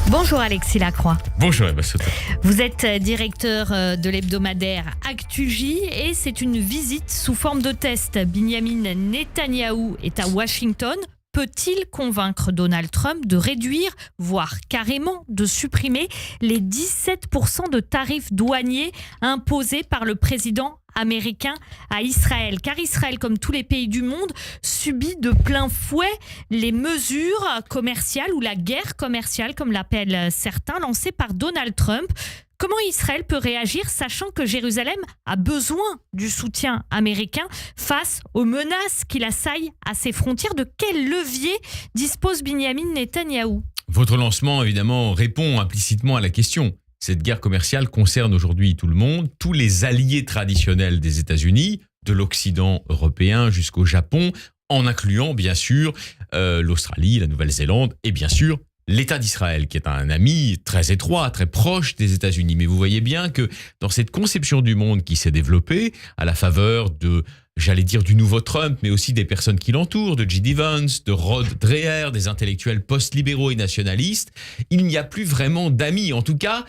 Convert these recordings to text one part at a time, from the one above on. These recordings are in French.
Bonjour Alexis Lacroix. Bonjour Emma Sauter. Vous êtes directeur de l'hebdomadaire Actu-J et c'est une visite sous forme de test. Binyamin Netanyahou est à Washington. Peut-il convaincre Donald Trump de réduire, voire carrément de supprimer les 17% de tarifs douaniers imposés par le président américain à Israël? Car Israël, comme tous les pays du monde, subit de plein fouet les mesures commerciales ou la guerre commerciale, comme l'appellent certains, lancée par Donald Trump. Comment Israël peut réagir, sachant que Jérusalem a besoin du soutien américain face aux menaces qui l'assaillent à ses frontières? De quel levier dispose Binyamin Netanyahou? Votre lancement, évidemment, répond implicitement à la question. Cette guerre commerciale concerne aujourd'hui tout le monde, tous les alliés traditionnels des États-Unis, de l'Occident européen jusqu'au Japon, en incluant bien sûr l'Australie, la Nouvelle-Zélande et bien sûr l'État d'Israël, qui est un ami très étroit, très proche des États-Unis. Mais vous voyez bien que dans cette conception du monde qui s'est développée à la faveur de, j'allais dire, du nouveau Trump, mais aussi des personnes qui l'entourent, de J.D. Vance, de Rod Dreher, des intellectuels post-libéraux et nationalistes, il n'y a plus vraiment d'amis. En tout cas,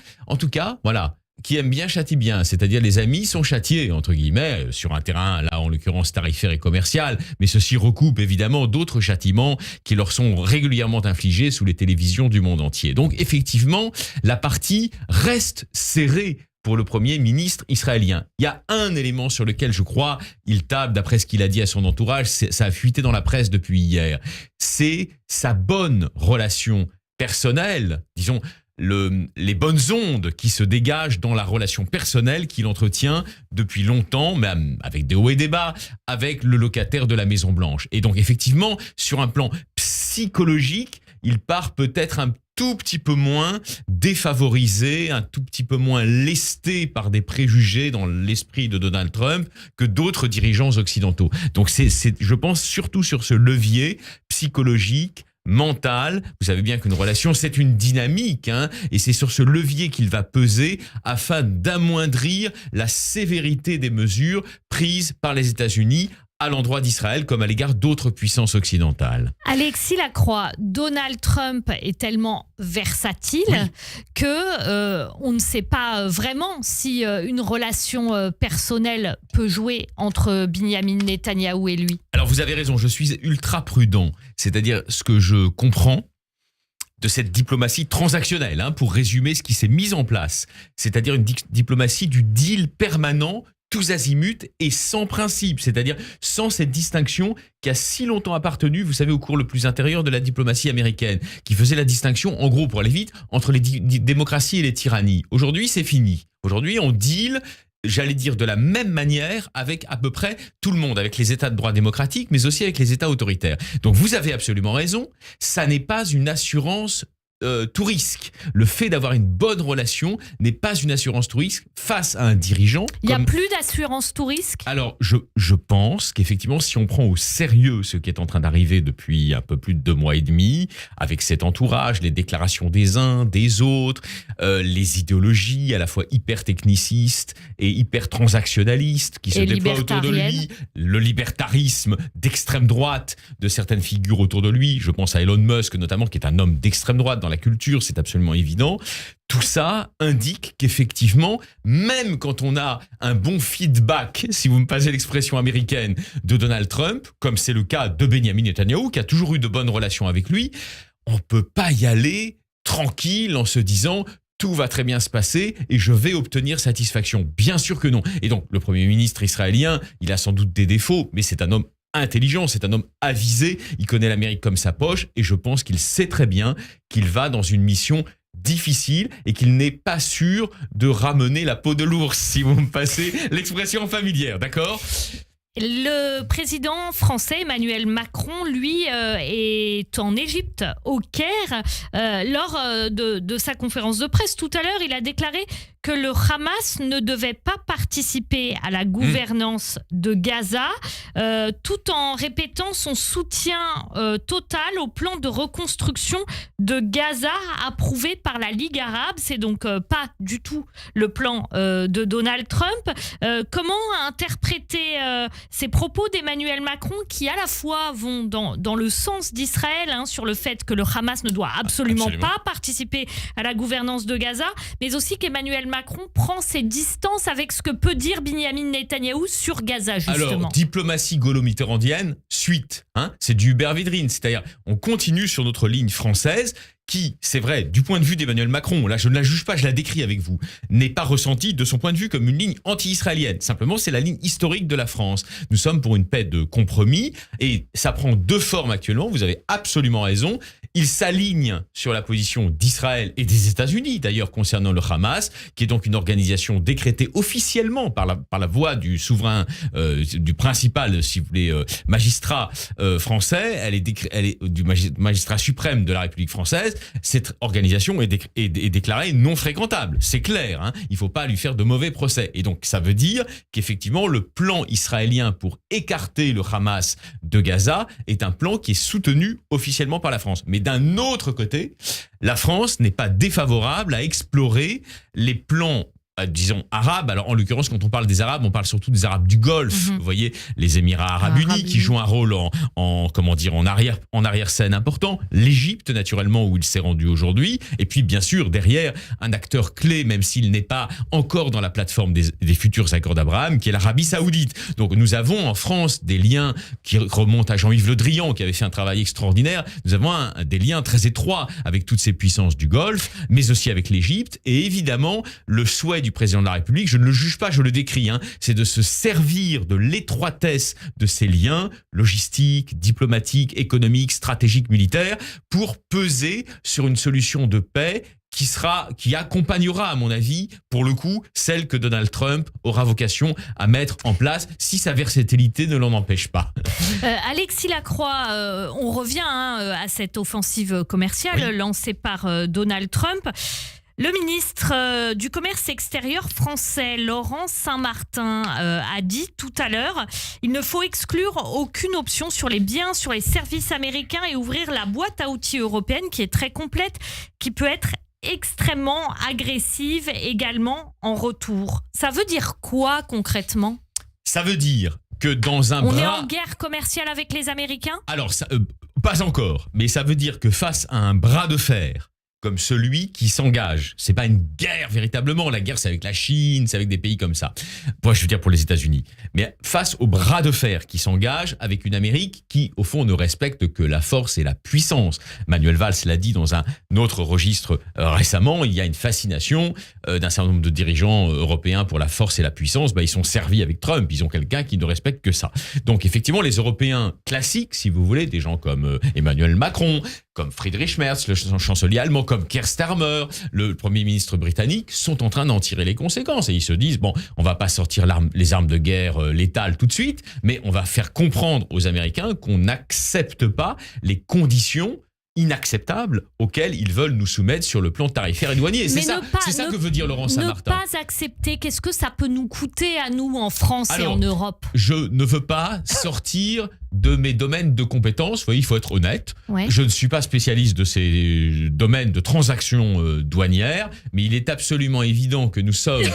voilà. Qui aime bien châtie bien, c'est-à-dire les amis sont châtiés, entre guillemets, sur un terrain, là en l'occurrence tarifaire et commercial, mais ceci recoupe évidemment d'autres châtiments qui leur sont régulièrement infligés sous les télévisions du monde entier. Donc effectivement, la partie reste serrée pour le Premier ministre israélien. Il y a un élément sur lequel je crois il table, d'après ce qu'il a dit à son entourage, ça a fuité dans la presse depuis hier, c'est sa bonne relation personnelle, disons, les bonnes ondes qui se dégagent dans la relation personnelle qu'il entretient depuis longtemps, même avec des hauts et des bas, avec le locataire de la Maison Blanche. Et donc effectivement, sur un plan psychologique, il part peut-être un tout petit peu moins défavorisé, un tout petit peu moins lesté par des préjugés dans l'esprit de Donald Trump que d'autres dirigeants occidentaux. Donc je pense surtout sur ce levier psychologique, mental. Vous savez bien qu'une relation, c'est une dynamique, et c'est sur ce levier qu'il va peser afin d'amoindrir la sévérité des mesures prises par les États-Unis à l'endroit d'Israël comme à l'égard d'autres puissances occidentales. Alexis Lacroix, Donald Trump est tellement versatile que on ne sait pas vraiment si une relation personnelle peut jouer entre Binyamin Netanyahou et lui. Alors vous avez raison, je suis ultra prudent, c'est-à-dire ce que je comprends de cette diplomatie transactionnelle, pour résumer ce qui s'est mis en place, c'est-à-dire une diplomatie du deal permanent, tous azimuts et sans principe, c'est-à-dire sans cette distinction qui a si longtemps appartenu, vous savez, au cours le plus intérieur de la diplomatie américaine, qui faisait la distinction, en gros, pour aller vite, entre les démocraties et les tyrannies. Aujourd'hui, c'est fini. Aujourd'hui, on deal, j'allais dire, de la même manière avec à peu près tout le monde, avec les États de droit démocratique, mais aussi avec les États autoritaires. Donc vous avez absolument raison, ça n'est pas une assurance tout risque. Le fait d'avoir une bonne relation n'est pas une assurance tout risque face à un dirigeant. Il n'y a plus d'assurance tout risque? Alors, je pense qu'effectivement, si on prend au sérieux ce qui est en train d'arriver depuis un peu plus de 2 mois et demi, avec cet entourage, les déclarations des uns, des autres, les idéologies à la fois hyper technicistes et hyper transactionnalistes qui se déploient autour de lui, le libertarisme d'extrême droite de certaines figures autour de lui, je pense à Elon Musk notamment, qui est un homme d'extrême droite dans la culture, c'est absolument évident. Tout ça indique qu'effectivement, même quand on a un bon feedback, si vous me passez l'expression américaine, de Donald Trump, comme c'est le cas de Binyamin Netanyahou, qui a toujours eu de bonnes relations avec lui, on ne peut pas y aller tranquille en se disant tout va très bien se passer et je vais obtenir satisfaction. Bien sûr que non. Et donc, le Premier ministre israélien, il a sans doute des défauts, mais c'est un homme intelligent, c'est un homme avisé, il connaît l'Amérique comme sa poche et je pense qu'il sait très bien qu'il va dans une mission difficile et qu'il n'est pas sûr de ramener la peau de l'ours, si vous me passez l'expression familière, d'accord ? Le président français Emmanuel Macron, lui, est en Égypte, au Caire, lors de sa conférence de presse. Tout à l'heure, il a déclaré que le Hamas ne devait pas participer à la gouvernance de Gaza, tout en répétant son soutien total au plan de reconstruction de Gaza approuvé par la Ligue arabe. C'est donc pas du tout le plan de Donald Trump. Comment interpréter ces propos d'Emmanuel Macron qui à la fois vont dans le sens d'Israël, sur le fait que le Hamas ne doit absolument pas participer à la gouvernance de Gaza, mais aussi qu'Emmanuel Macron prend ses distances avec ce que peut dire Binyamin Netanyahou sur Gaza, justement. Alors, diplomatie gaulo-mitterrandienne, suite. C'est du Hubert Védrine, c'est-à-dire on continue sur notre ligne française qui, c'est vrai, du point de vue d'Emmanuel Macron, là je ne la juge pas, je la décris avec vous, n'est pas ressentie de son point de vue comme une ligne anti-israélienne. Simplement, c'est la ligne historique de la France. Nous sommes pour une paix de compromis et ça prend deux formes actuellement, vous avez absolument raison. Il s'aligne sur la position d'Israël et des États-Unis, d'ailleurs, concernant le Hamas, qui est donc une organisation décrétée officiellement par la voix du souverain, du principal, si vous voulez, magistrat français. Elle est du magistrat suprême de la République française. Cette organisation est déclarée non fréquentable. C'est clair, il ne faut pas lui faire de mauvais procès. Et donc, ça veut dire qu'effectivement, le plan israélien pour écarter le Hamas de Gaza est un plan qui est soutenu officiellement par la France. Mais d'un autre côté, la France n'est pas défavorable à explorer les plans disons arabes. Alors en l'occurrence, quand on parle des Arabes, on parle surtout des Arabes du Golfe. Vous voyez, les Émirats Arabes Unis qui jouent un rôle en arrière-scène important. L'Égypte, naturellement, où il s'est rendu aujourd'hui. Et puis, bien sûr, derrière, un acteur clé, même s'il n'est pas encore dans la plateforme des futurs accords d'Abraham, qui est l'Arabie Saoudite. Donc nous avons en France des liens qui remontent à Jean-Yves Le Drian, qui avait fait un travail extraordinaire. Nous avons des liens très étroits avec toutes ces puissances du Golfe, mais aussi avec l'Égypte. Et évidemment, le souhait du président de la République, je ne le juge pas, je le décris, c'est de se servir de l'étroitesse de ces liens logistiques, diplomatiques, économiques, stratégiques, militaires, pour peser sur une solution de paix qui accompagnera, à mon avis, pour le coup, celle que Donald Trump aura vocation à mettre en place, si sa versatilité ne l'en empêche pas. Alexis Lacroix, on revient à cette offensive commerciale lancée par Donald Trump. Le ministre du Commerce extérieur français, Laurent Saint-Martin, a dit tout à l'heure « Il ne faut exclure aucune option sur les biens, sur les services américains et ouvrir la boîte à outils européenne qui est très complète, qui peut être extrêmement agressive également en retour. » Ça veut dire quoi concrètement ? Ça veut dire que dans un On est en guerre commerciale avec les Américains ? Alors, pas encore, mais ça veut dire que face à un bras de fer, comme celui qui s'engage. C'est pas une guerre véritablement. La guerre, c'est avec la Chine, c'est avec des pays comme ça. Moi, je veux dire pour les États-Unis. Mais face au bras de fer qui s'engage avec une Amérique qui, au fond, ne respecte que la force et la puissance. Manuel Valls l'a dit dans un autre registre récemment. Il y a une fascination d'un certain nombre de dirigeants européens pour la force et la puissance. Ils sont servis avec Trump. Ils ont quelqu'un qui ne respecte que ça. Donc, effectivement, les Européens classiques, si vous voulez, des gens comme Emmanuel Macron, comme Friedrich Merz, le chancelier allemand, comme Keir Starmer, le Premier ministre britannique, sont en train d'en tirer les conséquences. Et ils se disent, on va pas sortir les armes de guerre létales tout de suite, mais on va faire comprendre aux Américains qu'on n'accepte pas les conditions inacceptables auxquelles ils veulent nous soumettre sur le plan tarifaire et douanier. C'est ça que veut dire Laurent Saint-Martin. Ne pas accepter, qu'est-ce que ça peut nous coûter à nous en France et en Europe ? Je ne veux pas sortir de mes domaines de compétences. Vous voyez, il faut être honnête. Ouais. Je ne suis pas spécialiste de ces domaines de transactions douanières, mais il est absolument évident que nous sommes,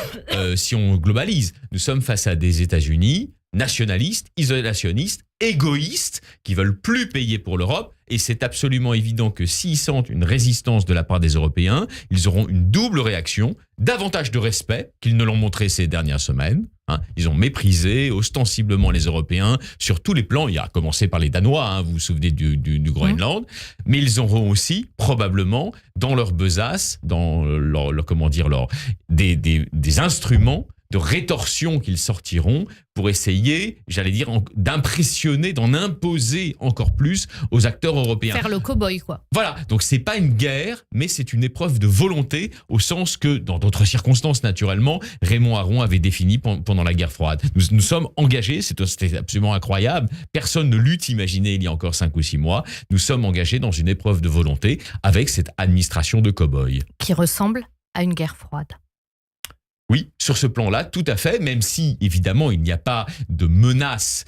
si on globalise, nous sommes face à des États-Unis nationalistes, isolationnistes, égoïstes, qui veulent plus payer pour l'Europe. Et c'est absolument évident que s'ils sentent une résistance de la part des Européens, ils auront une double réaction, davantage de respect qu'ils ne l'ont montré ces dernières semaines. Ils ont méprisé ostensiblement les Européens sur tous les plans. Il a commencé par les Danois, vous vous souvenez du Groenland. Mais ils auront aussi, probablement, dans leur besace, dans des instruments de rétorsion qu'ils sortiront pour essayer, j'allais dire, d'impressionner, d'en imposer encore plus aux acteurs européens. Faire le cow-boy, quoi. Voilà, donc c'est pas une guerre, mais c'est une épreuve de volonté, au sens que, dans d'autres circonstances, naturellement, Raymond Aron avait défini pendant la guerre froide. Nous sommes engagés, c'était absolument incroyable, personne ne l'eût imaginé il y a encore 5 ou 6 mois, nous sommes engagés dans une épreuve de volonté avec cette administration de cow-boy. Qui ressemble à une guerre froide. Oui, sur ce plan-là, tout à fait, même si, évidemment, il n'y a pas de menace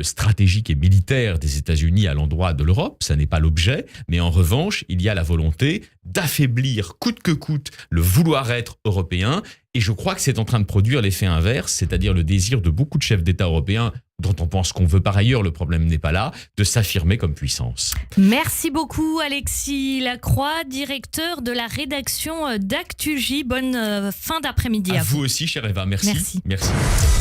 stratégique et militaire des États-Unis à l'endroit de l'Europe, ça n'est pas l'objet, mais en revanche, il y a la volonté d'affaiblir coûte que coûte le vouloir être européen, et je crois que c'est en train de produire l'effet inverse, c'est-à-dire le désir de beaucoup de chefs d'État européens, dont on pense qu'on veut par ailleurs, le problème n'est pas là, de s'affirmer comme puissance. Merci beaucoup Alexis Lacroix, directeur de la rédaction d'ActuJ. Bonne fin d'après-midi À vous aussi, chère Eva, merci. Merci. Merci.